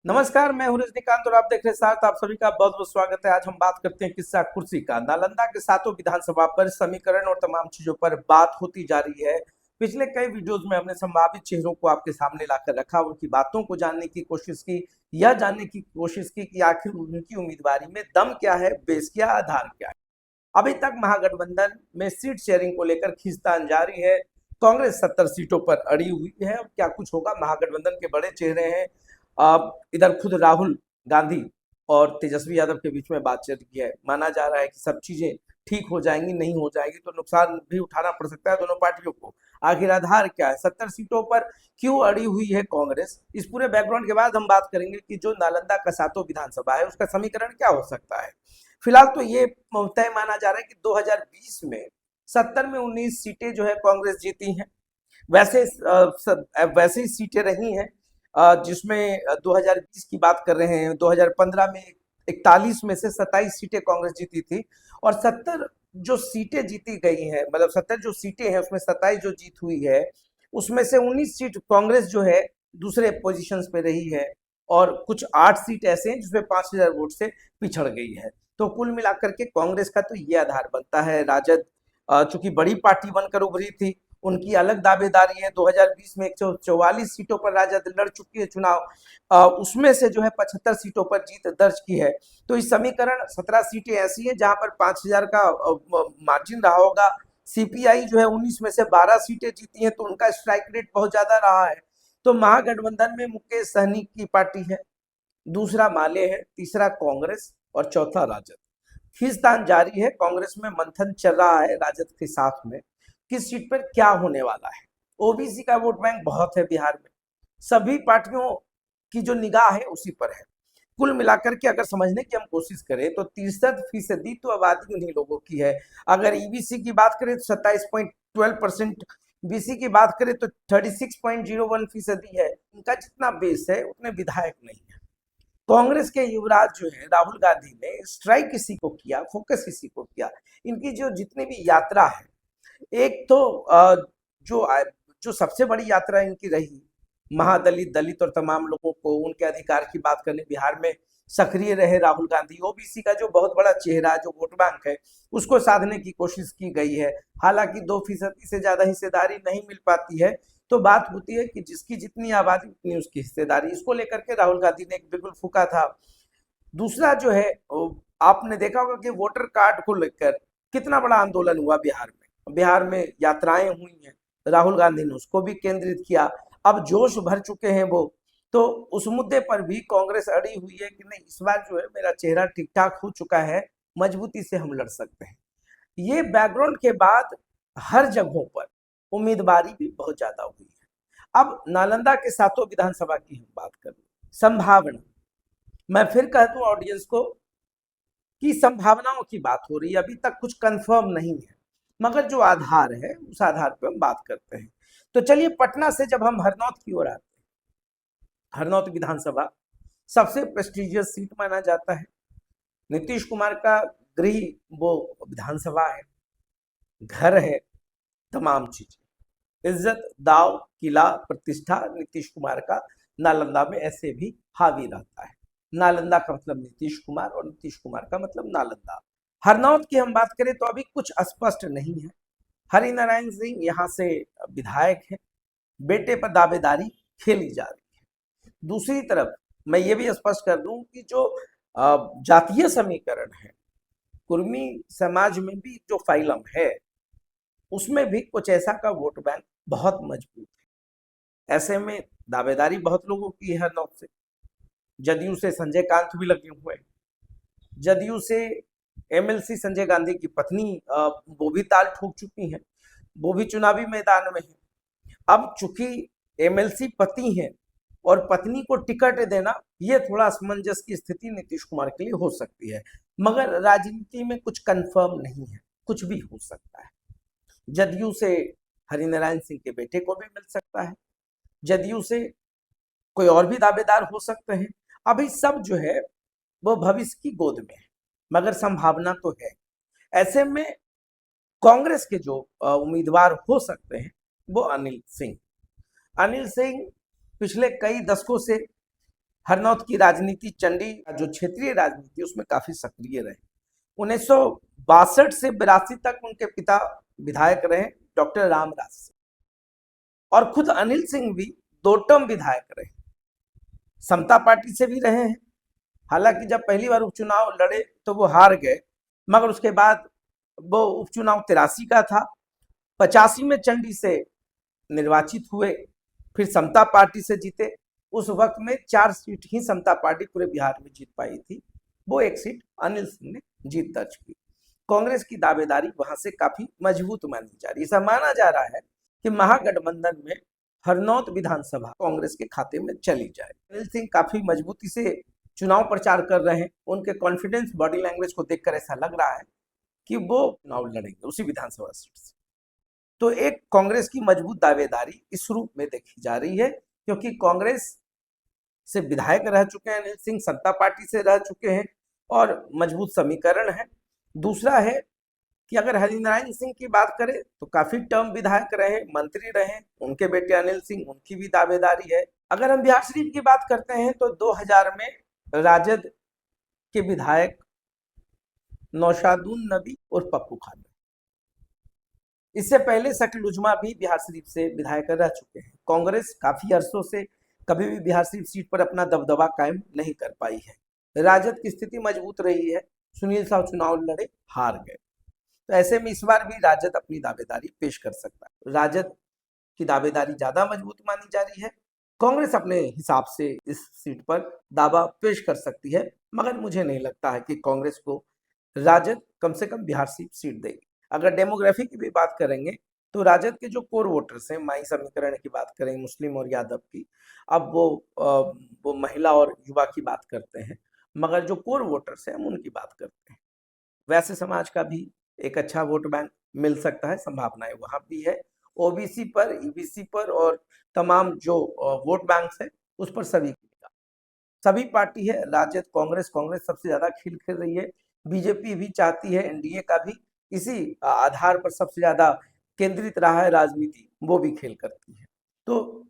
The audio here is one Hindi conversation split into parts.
नमस्कार, मैं हूं रजनीकांत और आप देख रहे हैं साथ। आप सभी का बहुत बहुत स्वागत है। आज हम बात करते हैं किस्सा कुर्सी का। नालंदा के सातों विधानसभा पर समीकरण और तमाम चीजों पर बात होती जा रही है। पिछले कई वीडियोस में हमने संभावित चेहरों को आपके सामने लाकर रखा, उनकी बातों को जानने की कोशिश की, यह जानने की कोशिश की कि आखिर उनकी उम्मीदवारी में दम क्या है, बेस क्या, आधार क्या है। अभी तक महागठबंधन में सीट शेयरिंग को लेकर खींचतान जारी है। कांग्रेस 70 सीटों पर अड़ी हुई है। अब क्या कुछ होगा, महागठबंधन के बड़े चेहरे हैं। इधर खुद राहुल गांधी और तेजस्वी यादव के बीच में बातचीत की है। माना जा रहा है कि सब चीजें ठीक हो जाएंगी, नहीं हो जाएगी तो नुकसान भी उठाना पड़ सकता है दोनों पार्टियों को। आखिर आधार क्या है, 70 सीटों पर क्यों अड़ी हुई है कांग्रेस? इस पूरे बैकग्राउंड के बाद हम बात करेंगे कि जो नालंदा का सातों विधानसभा है उसका समीकरण क्या हो सकता है। फिलहाल तो ये तय माना जा रहा है कि 2020 में 70 में 19 सीटें जो है कांग्रेस जीती हैं। वैसे वैसे ही सीटें रही हैं जिसमें 2020 की बात कर रहे हैं। 2015 में 41 में से 27 सीटें कांग्रेस जीती थी और 70 जो सीटें जीती गई हैं, मतलब 70 जो सीटें हैं उसमें 27 जो जीत हुई है उसमें से 19 सीट कांग्रेस जो है दूसरे पोजीशंस पे रही है और कुछ 8 सीट ऐसे हैं जिसमें 5000 वोट से पिछड़ गई है। तो कुल मिलाकर के कांग्रेस का तो ये आधार बनता है। राजद चूंकि बड़ी पार्टी बनकर उभरी थी, उनकी अलग दावेदारी है। 2020 में 144 सीटों पर राजद लड़ चुकी है चुनाव, उसमें से जो है 75 सीटों पर जीत दर्ज की है। तो इस समीकरण 17 सीटें ऐसी हैं जहां पर 5000 का मार्जिन रहा होगा। सीपीआई जो है 19 में से 12 सीटें जीती हैं, तो उनका स्ट्राइक रेट बहुत ज्यादा रहा है। तो महागठबंधन में मुकेश सहनी की पार्टी है, दूसरा माले है, तीसरा कांग्रेस और चौथा राजद। खींचतान जारी है, कांग्रेस में मंथन चल रहा है राजद के साथ में किस सीट पर क्या होने वाला है। ओबीसी का वोट बैंक बहुत है बिहार में, सभी पार्टियों की जो निगाह है उसी पर है। कुल मिलाकर के अगर समझने की हम कोशिश करें तो 63% तो आबादी उन्हीं लोगों की है। अगर ईबीसी की बात करें तो 27.12%, बीसी की बात करें तो 36.01% है। इनका जितना बेस है उतने विधायक नहीं है। कांग्रेस के युवराज जो है राहुल गांधी ने स्ट्राइक किसी को किया, फोकस किसी को किया। इनकी जो जितनी भी यात्रा है, एक तो जो जो सबसे बड़ी यात्रा इनकी रही, महादलित, दलित और तमाम लोगों को उनके अधिकार की बात करने बिहार में सक्रिय रहे राहुल गांधी। ओबीसी का जो बहुत बड़ा चेहरा जो वोट बैंक है उसको साधने की कोशिश की गई है। हालांकि 2% से ज्यादा हिस्सेदारी नहीं मिल पाती है। तो बात होती है कि जिसकी जितनी आबादी उतनी उसकी हिस्सेदारी। इसको लेकर के राहुल गांधी ने एक बिल्कुल फूका था। दूसरा जो है आपने देखा होगा कि वोटर कार्ड को लेकर कितना बड़ा आंदोलन हुआ बिहार में। बिहार में यात्राएं हुई हैं, राहुल गांधी ने उसको भी केंद्रित किया। अब जोश भर चुके हैं वो। तो उस मुद्दे पर भी कांग्रेस अड़ी हुई है कि नहीं, इस बार जो है मेरा चेहरा ठीक ठाक हो चुका है, मजबूती से हम लड़ सकते हैं। ये बैकग्राउंड के बाद हर जगहों पर उम्मीदवारी भी बहुत ज्यादा हुई है। अब नालंदा के सातों विधानसभा की हम बात करें, संभावना, मैं फिर कह दूं ऑडियंस को कि संभावनाओं की बात हो रही है, अभी तक कुछ कंफर्म नहीं है, मगर जो आधार है उस आधार पर हम बात करते हैं। तो चलिए पटना से जब हम हरनौत की ओर आते हैं, हरनौत विधानसभा सबसे प्रेस्टिजियस सीट माना जाता है। नीतीश कुमार का गृह वो विधानसभा है, घर है, तमाम चीजें, इज्जत, दाव, किला, प्रतिष्ठा नीतीश कुमार का नालंदा में ऐसे भी हावी रहता है। नालंदा का मतलब नीतीश कुमार और नीतीश कुमार का मतलब नालंदा। हरनौत की हम बात करें तो अभी कुछ स्पष्ट नहीं है। हरि नारायण सिंह यहाँ से विधायक है, बेटे पर दावेदारी खेली जा रही है। दूसरी तरफ मैं ये भी स्पष्ट कर दूं कि जो जातीय समीकरण है, कुर्मी समाज में भी जो फाइलम है उसमें भी कुछ ऐसा का वोट बैंक बहुत मजबूत है। ऐसे में दावेदारी बहुत लोगों की है हरनौत से। जदयू से संजय कांत भी लगे हुए हैं। जदयू से एमएलसी संजय गांधी की पत्नी वो भी ताल ठोक चुकी हैं, वो भी चुनावी मैदान में है। अब चूंकि एमएलसी पति है और पत्नी को टिकट देना ये थोड़ा असमंजस की स्थिति नीतीश कुमार के लिए हो सकती है, मगर राजनीति में कुछ कंफर्म नहीं है, कुछ भी हो सकता है। जदयू से हरिनारायण सिंह के बेटे को भी मिल सकता है, जदयू से कोई और भी दावेदार हो सकते हैं। अभी सब जो है वो भविष्य की गोद में है, मगर संभावना तो है। ऐसे में कांग्रेस के जो उम्मीदवार हो सकते हैं वो अनिल सिंह। अनिल सिंह पिछले कई दशकों से हरनौत की राजनीति, चंडी जो क्षेत्रीय राजनीति उसमें काफी सक्रिय रहे। 1962 से 82 तक उनके पिता विधायक रहे, डॉक्टर रामराज सिंह, और खुद अनिल सिंह भी 2 टर्म विधायक रहे, समता पार्टी से भी रहे हैं। हालांकि जब पहली बार उपचुनाव लड़े तो वो हार गए, मगर उसके बाद वो उपचुनाव 83 का था, 85 में चंडी से निर्वाचित हुए, फिर समता पार्टी से जीते। उस वक्त में 4 सीट ही समता पार्टी पूरे बिहार में जीत पाई थी, वो 1 सीट अनिल सिंह ने जीत दर्ज की। कांग्रेस की दावेदारी वहां से काफी मजबूत मानी जा रही है। ऐसा माना जा रहा है कि महागठबंधन में हरनौत विधानसभा कांग्रेस के खाते में चली जाए। अनिल सिंह काफी मजबूती से चुनाव प्रचार कर रहे हैं, उनके कॉन्फिडेंस, बॉडी लैंग्वेज को देखकर ऐसा लग रहा है कि वो चुनाव लड़ेंगे उसी विधानसभा सीट से। तो एक कांग्रेस की मजबूत दावेदारी इस रूप में देखी जा रही है, क्योंकि कांग्रेस से विधायक रह चुके हैं अनिल सिंह, सत्ता पार्टी से रह चुके हैं और मजबूत समीकरण है। दूसरा है कि अगर हरिनारायण सिंह की बात करें तो काफी टर्म विधायक रहे, मंत्री रहे, उनके बेटे अनिल सिंह, उनकी भी दावेदारी है। अगर हम बिहार शरीफ की बात करते हैं तो 2000 में राजद के विधायक नौशादुन नबी और पप्पू खान, इससे पहले शकील उजमा भी बिहार शरीफ से विधायक रह चुके हैं। कांग्रेस काफी अरसों से कभी भी बिहार शरीफ सीट पर अपना दबदबा कायम नहीं कर पाई है। राजद की स्थिति मजबूत रही है, सुनील साहब चुनाव लड़े, हार गए, तो ऐसे में इस बार भी राजद अपनी दावेदारी पेश कर सकता है। राजद की दावेदारी ज्यादा मजबूत मानी जा रही है, कांग्रेस अपने हिसाब से इस सीट पर दावा पेश कर सकती है, मगर मुझे नहीं लगता है कि कांग्रेस को राजद कम से कम बिहार सीट देगी। अगर डेमोग्राफी की भी बात करेंगे तो राजद के जो कोर वोटर्स हैं, माई समीकरण की बात करें, मुस्लिम और यादव की, अब वो महिला और युवा की बात करते हैं, मगर जो कोर वोटर्स हैं हम उनकी बात करते हैं। वैसे समाज का भी एक अच्छा वोट बैंक मिल सकता है, संभावनाएं वहां भी है। ओबीसी पर, ईबीसी पर और तमाम जो वोट बैंक है उस पर सभी पार्टी है, राजद, कांग्रेस सबसे ज्यादा खेल खेल रही है। बीजेपी भी चाहती है, एनडीए का भी इसी आधार पर सबसे ज्यादा केंद्रित रहा है राजनीति, वो भी खेल करती है। तो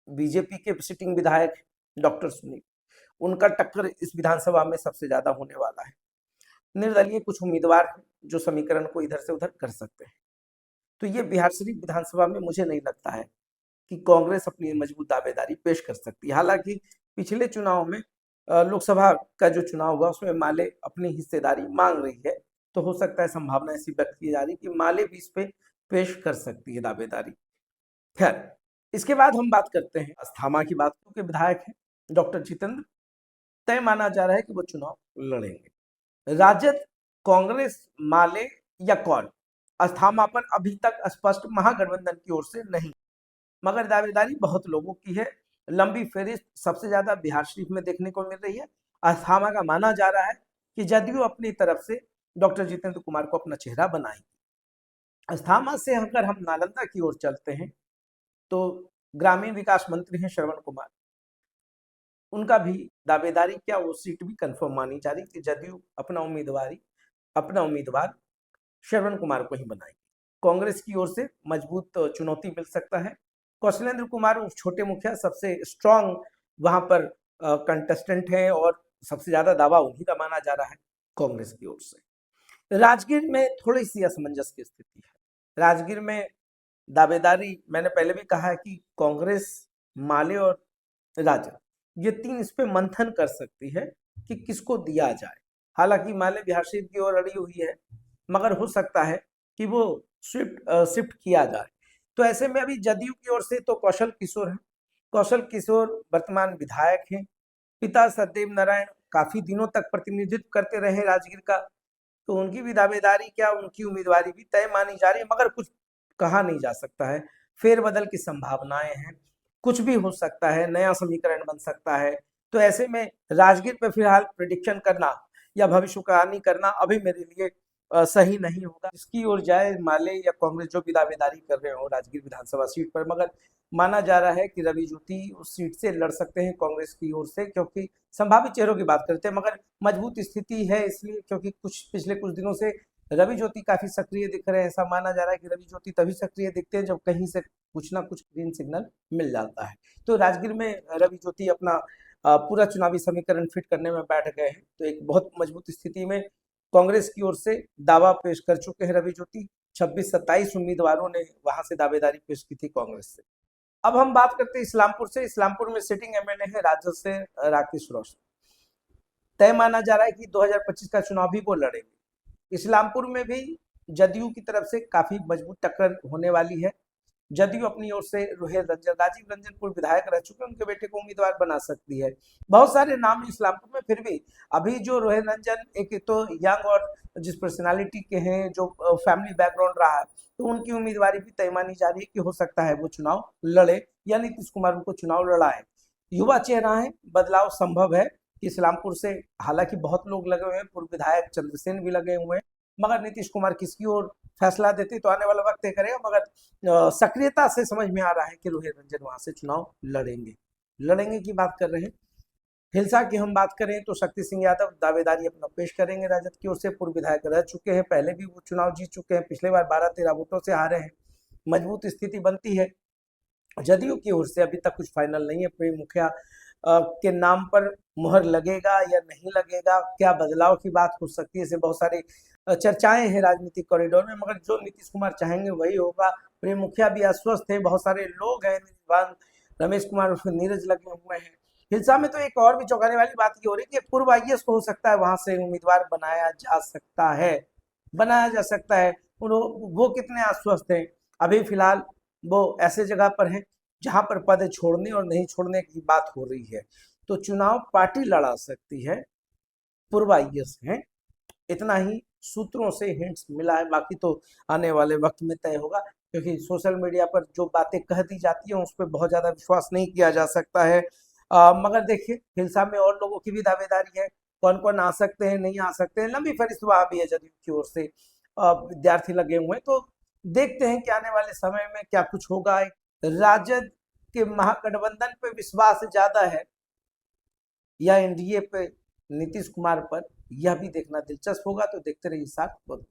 बीजेपी के सिटिंग विधायक डॉक्टर सुनील, उनका टक्कर इस विधानसभा में सबसे ज्यादा होने वाला है। निर्दलीय कुछ उम्मीदवार हैं जो समीकरण को इधर से उधर कर सकते हैं। तो ये बिहार शरीफ विधानसभा में मुझे नहीं लगता है कि कांग्रेस अपनी मजबूत दावेदारी पेश कर सकती है। हालांकि पिछले चुनाव में लोकसभा का जो चुनाव हुआ उसमें माले अपनी हिस्सेदारी मांग रही है, तो हो सकता है संभावना ऐसी व्यक्त की जा रही कि माले भी इस पे पेश कर सकती है दावेदारी। खैर, इसके बाद हम बात करते हैं अस्थामा की बात के विधायक है डॉक्टर जितेंद्र, तय माना जा रहा है कि वो चुनाव लड़ेंगे। राजद, कांग्रेस, माले या कौन, अस्थामा पर अभी तक स्पष्ट महागठबंधन की ओर से नहीं, मगर दावेदारी बहुत लोगों की है। लंबी फेरिस्त सबसे ज्यादा बिहार शरीफ में देखने को मिल रही है। अस्थामा का माना जा रहा है कि जदयू अपनी तरफ से डॉक्टर जितेंद्र कुमार को अपना चेहरा बनाएगी। अस्थामा से अगर हम नालंदा की ओर चलते हैं तो ग्रामीण विकास मंत्री हैं श्रवण कुमार, उनका भी दावेदारी क्या, वो सीट भी कंफर्म मानी जा रही कि जदयू अपना उम्मीदवार श्रवण कुमार को ही बनाएगी। कांग्रेस की ओर से मजबूत चुनौती मिल सकता है। कौशलेंद्र कुमार छोटे मुखिया सबसे स्ट्रांग वहां पर कंटेस्टेंट हैं और सबसे ज्यादा दावा उन्हीं का माना जा रहा है कांग्रेस की ओर से। राजगीर में थोड़ी सी असमंजस की स्थिति है। राजगीर में दावेदारी मैंने पहले भी कहा है कि कांग्रेस, माले और राजद, ये तीन इस पे मंथन कर सकती है कि किसको दिया जाए। हालांकि माले बिहार शरीफ की ओर अड़ी हुई है, मगर हो सकता है कि वो शिफ्ट किया जाए। तो ऐसे में अभी जदयू की ओर से तो कौशल किशोर है। कौशल किशोर वर्तमान विधायक हैं। पिता सत्यदेव नारायण काफी दिनों तक प्रतिनिधित्व करते रहे राजगीर का, तो उनकी भी दावेदारी क्या, उनकी उम्मीदवारी भी तय मानी जा रही है, मगर कुछ कहा नहीं जा सकता है। फेरबदल की संभावनाएं हैं, कुछ भी हो सकता है, नया समीकरण बन सकता है। तो ऐसे में राजगीर पे फिलहाल प्रिडिक्शन करना या भविष्यवाणी करना अभी मेरे लिए सही नहीं होगा। इसकी ओर जाए माले या कांग्रेस जो भी दावेदारी कर रहे हो राजगीर विधानसभा सीट पर, मगर माना जा रहा है कि रवि ज्योति उस सीट से लड़ सकते हैं कांग्रेस की ओर से, क्योंकि संभावित चेहरों की बात करते हैं, मगर मजबूत स्थिति है इसलिए क्योंकि पिछले कुछ दिनों से रवि ज्योति काफी सक्रिय दिख रहे हैं। ऐसा माना जा रहा है कि रवि ज्योति तभी सक्रिय दिखते हैं जब कहीं से कुछ ना कुछ ग्रीन सिग्नल मिल जाता है। तो राजगीर में रवि ज्योति अपना पूरा चुनावी समीकरण फिट करने में बैठ गए हैं। तो एक बहुत मजबूत स्थिति में कांग्रेस की ओर से दावा पेश कर चुके हैं रवि ज्योति। 26-27 उम्मीदवारों ने वहां से दावेदारी पेश की थी कांग्रेस से। अब हम बात करते हैं इस्लामपुर से। इस्लामपुर में सिटिंग एमएलए है राजद से राकेश रोशन। तय माना जा रहा है कि 2025 का चुनाव भी वो लड़ेंगे। इस्लामपुर में भी जदयू की तरफ से काफी मजबूत टक्कर होने वाली है। जदयू अपनी ओर से रोहित रंजन, राजीव रंजन पूर्व विधायक रह चुके हैं, उनके बेटे को उम्मीदवार बना सकती है। बहुत सारे नाम इस्लामपुर में, फिर भी अभी जो रोहित रंजन एक तो यंग और जिस पर्सनालिटी के हैं, जो फैमिली बैकग्राउंड रहा है, तो उनकी उम्मीदवारी भी तय मानी जा रही है कि हो सकता है वो चुनाव लड़े या नीतीश कुमार उनको चुनाव लड़ाए। युवा चेहरा है, बदलाव संभव है। इस्लामपुर से हालांकि बहुत लोग लगे हुए हैं, पूर्व विधायक चंद्रसेन भी लगे हुए हैं, मगर नीतीश कुमार किसकी ओर फैसला देते तो आने वाला वक्त तय करेगा। मगर सक्रियता से समझ में आ रहा है कि रोहित रंजन वहां से चुनाव लड़ेंगे की बात कर रहे हैं। हिलसा की हम बात करें तो शक्ति सिंह यादव दावेदारी अपना पेश करेंगे राजद की ओर से। पूर्व विधायक रह चुके हैं, पहले भी वो चुनाव जीत चुके हैं, पिछले बार 12-13 वोटों से हारे हैं। मजबूत स्थिति बनती है। जदयू की ओर से अभी तक कुछ फाइनल नहीं है। प्रेम मुखिया के नाम पर मुहर लगेगा या नहीं लगेगा, क्या बदलाव की बात हो सकती है, ऐसे बहुत सारे चर्चाएं हैं राजनीतिक कॉरिडोर में, मगर जो नीतीश कुमार चाहेंगे वही होगा। प्रेम मुखिया भी आश्वस्त है, बहुत सारे लोग हैं, रमेश कुमार नीरज लगे हुए हैं। हिलसा में तो एक और भी चौंकाने वाली बात ये हो रही है कि पूर्व आईएएस को हो सकता है वहां से उम्मीदवार बनाया जा सकता है। वो कितने आश्वस्त हैं? अभी फिलहाल वो ऐसे जगह पर है जहां पर पद छोड़ने और नहीं छोड़ने की बात हो रही है। तो चुनाव पार्टी लड़ा सकती है, पूर्व आईएएस हैं, इतना ही सूत्रों से हिंट्स मिला है। बाकी तो आने वाले वक्त में तय होगा, क्योंकि सोशल मीडिया पर जो बातें कह दी जाती हैं उस पर बहुत ज्यादा विश्वास नहीं किया जा सकता है। मगर देखिए, हिलसा में और लोगों की भी दावेदारी है, कौन कौन आ सकते हैं, नहीं आ सकते हैं। लंबी फहरिस्त वहां भी है जदयू की ओर से, विद्यार्थी लगे हुए हैं। तो देखते हैं कि आने वाले समय में क्या कुछ होगा। राजद के महागठबंधन पे विश्वास ज्यादा है या एनडीए पे नीतीश कुमार पर, यह भी देखना दिलचस्प होगा। तो देखते रहिए साथ। बहुत